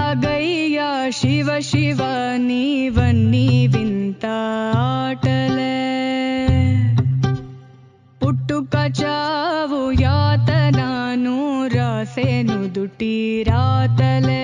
సాగయ్యా శివ శివ నీవన్నీ వింత ఆటలే. పుట్టుక చావు యాతనాను రాసెను దుటి రాతలే.